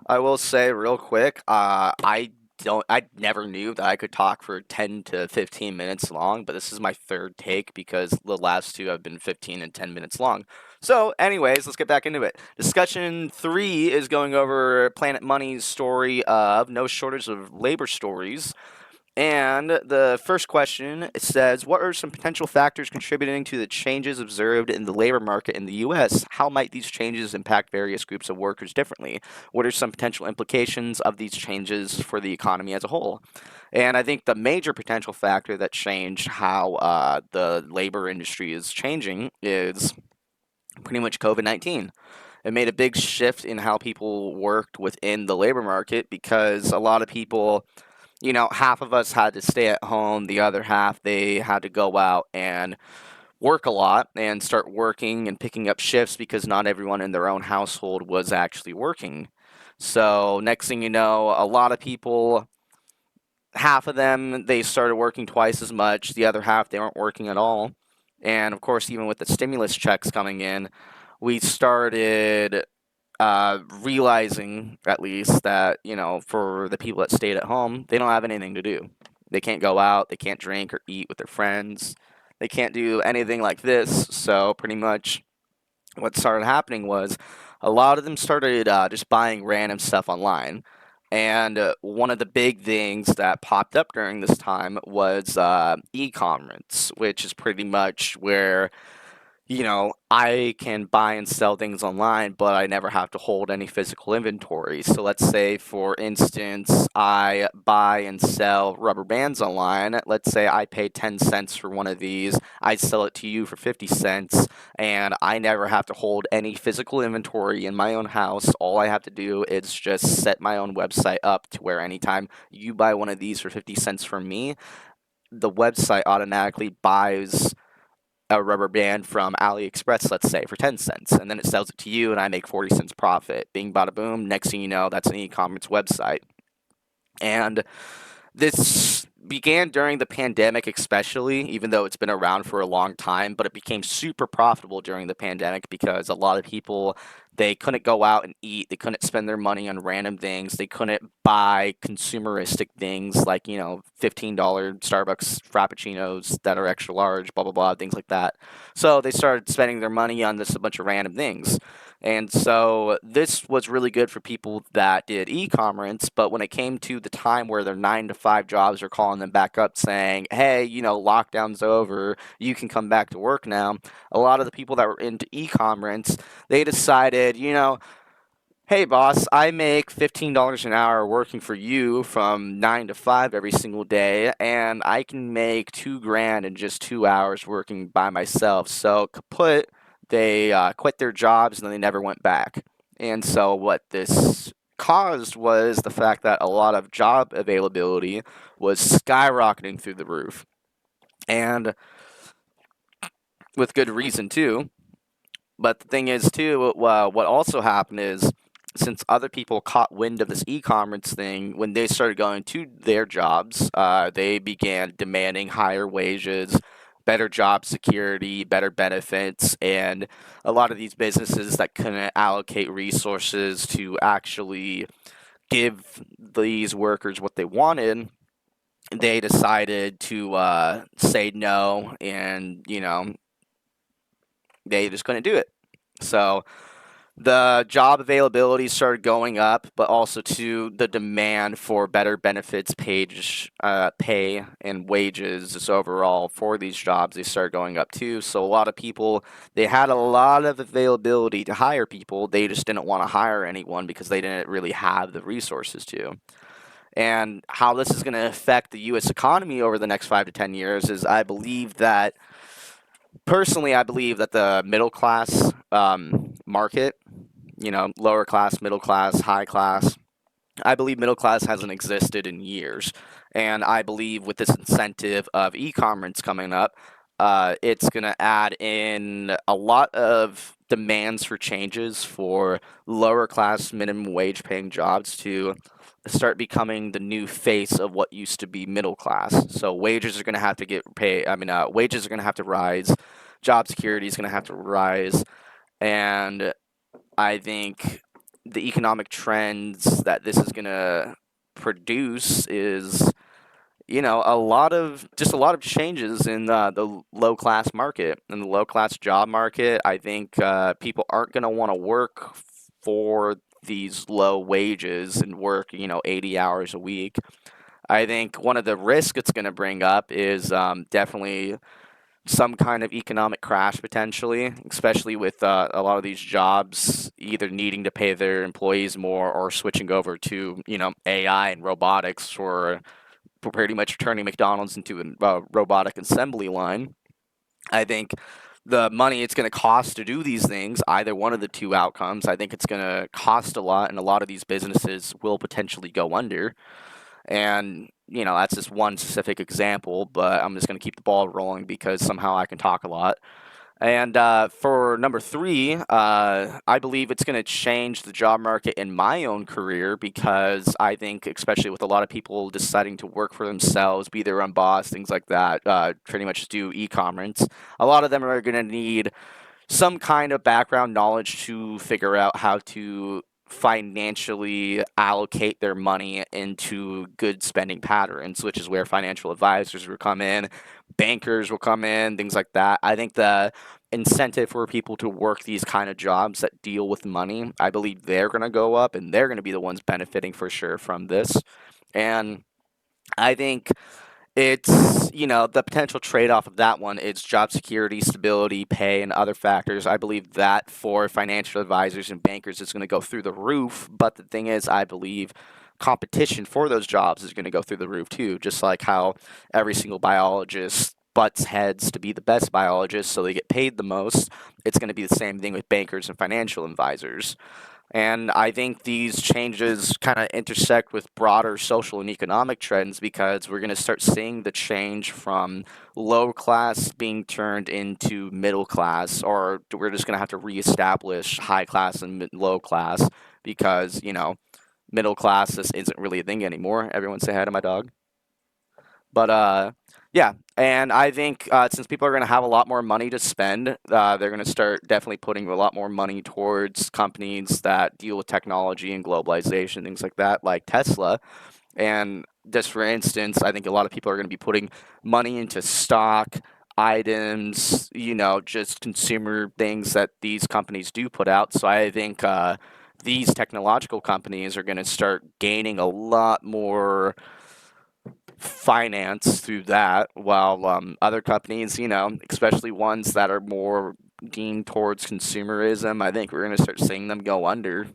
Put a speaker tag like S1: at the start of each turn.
S1: I will say real quick, I never knew that I could talk for 10 to 15 minutes long, but this is my third take because the last two have been 15 and 10 minutes long. So, anyways, let's get back into it. Discussion 3 is going over Planet Money's story of no shortage of labor stories. And the first question it says, what are some potential factors contributing to the changes observed in the labor market in the U.S.? How might these changes impact various groups of workers differently? What are some potential implications of these changes for the economy as a whole? And I think the major potential factor that changed how the labor industry is changing is pretty much COVID-19. It made a big shift in how people worked within the labor market because a lot of people, half of us had to stay at home, the other half they had to go out and work a lot and start working and picking up shifts because not everyone in their own household was actually working. So, next thing you know, a lot of people, half of them, they started working twice as much, the other half, they weren't working at all. And of course, even with the stimulus checks coming in, we started realizing at least that, for the people that stayed at home, they don't have anything to do. They can't go out, they can't drink or eat with their friends, they can't do anything like this. So, pretty much what started happening was a lot of them started just buying random stuff online. And one of the big things that popped up during this time was e-commerce, which is pretty much where I can buy and sell things online, but I never have to hold any physical inventory. So let's say, for instance, I buy and sell rubber bands online. Let's say I pay 10 cents for one of these. I sell it to you for 50 cents, and I never have to hold any physical inventory in my own house. All I have to do is just set my own website up to where anytime you buy one of these for 50 cents from me, the website automatically buys a rubber band from AliExpress, let's say, for 10 cents, and then it sells it to you, and I make 40 cents profit. Bing, bada, boom. Next thing you know, that's an e-commerce website. And this began during the pandemic, especially, even though it's been around for a long time, but it became super profitable during the pandemic because a lot of people, they couldn't go out and eat, they couldn't spend their money on random things, they couldn't buy consumeristic things like, $15 Starbucks frappuccinos that are extra large, blah blah blah, things like that. So they started spending their money on this a bunch of random things. And so this was really good for people that did e-commerce, but when it came to the time where their 9 to 5 jobs are calling them back up saying, hey, lockdown's over, you can come back to work now, a lot of the people that were into e-commerce, they decided, hey boss, I make $15 an hour working for you from 9 to 5 every single day, and I can make 2 grand in just 2 hours working by myself. So kaput, they quit their jobs and then they never went back. And so what this caused was the fact that a lot of job availability was skyrocketing through the roof, and with good reason too. But the thing is, too, what also happened is since other people caught wind of this e-commerce thing, when they started going to their jobs, they began demanding higher wages, better job security, better benefits, and a lot of these businesses that couldn't allocate resources to actually give these workers what they wanted, they decided to say no, and they just couldn't do it. So the job availability started going up, but also to the demand for better benefits, pay, and wages just overall for these jobs, they started going up too. So a lot of people, they had a lot of availability to hire people. They just didn't want to hire anyone because they didn't really have the resources to. And how this is going to affect the U.S. economy over the next 5 to 10 years is, I believe that the middle class market, lower class, middle class, high class, I believe middle class hasn't existed in years. And I believe with this incentive of e-commerce coming up, it's going to add in a lot of demands for changes for lower class minimum wage paying jobs to start becoming the new face of what used to be middle class. So wages are going to have to wages are going to have to rise, job security is going to have to rise, and I think the economic trends that this is going to produce is, a lot of changes in the low class market. In the low class job market, I think people aren't going to want to work for these low wages and work 80 hours a week. I think one of the risks it's going to bring up is definitely some kind of economic crash potentially, especially with a lot of these jobs either needing to pay their employees more or switching over to AI and robotics, or pretty much turning McDonald's into a robotic assembly line. I think the money it's going to cost to do these things, either one of the two outcomes, I think it's going to cost a lot, and a lot of these businesses will potentially go under. And, that's just one specific example, but I'm just going to keep the ball rolling because somehow I can talk a lot. And for number three, I believe it's going to change the job market in my own career because I think, especially with a lot of people deciding to work for themselves, be their own boss, things like that, pretty much do e-commerce, a lot of them are going to need some kind of background knowledge to figure out how to financially allocate their money into good spending patterns, which is where financial advisors will come in, bankers will come in, things like that. I think the incentive for people to work these kind of jobs that deal with money, I believe they're going to go up and they're going to be the ones benefiting for sure from this. And I think it's, the potential trade off of that one is job security, stability, pay, and other factors. I believe that for financial advisors and bankers is going to go through the roof. But the thing is, I believe competition for those jobs is going to go through the roof too, just like how every single biologist butts heads to be the best biologist so they get paid the most. It's going to be the same thing with bankers and financial advisors. And I think these changes kind of intersect with broader social and economic trends because we're going to start seeing the change from low class being turned into middle class, or we're just going to have to reestablish high class and low class because, middle class just isn't really a thing anymore. Everyone say hi to my dog. But yeah, and I think since people are going to have a lot more money to spend, they're going to start definitely putting a lot more money towards companies that deal with technology and globalization, things like that, like Tesla. And just for instance, I think a lot of people are going to be putting money into stock items, just consumer things that these companies do put out. So I think these technological companies are going to start gaining a lot more finance through that, while other companies, especially ones that are more deemed towards consumerism, I think we're going to start seeing them go under.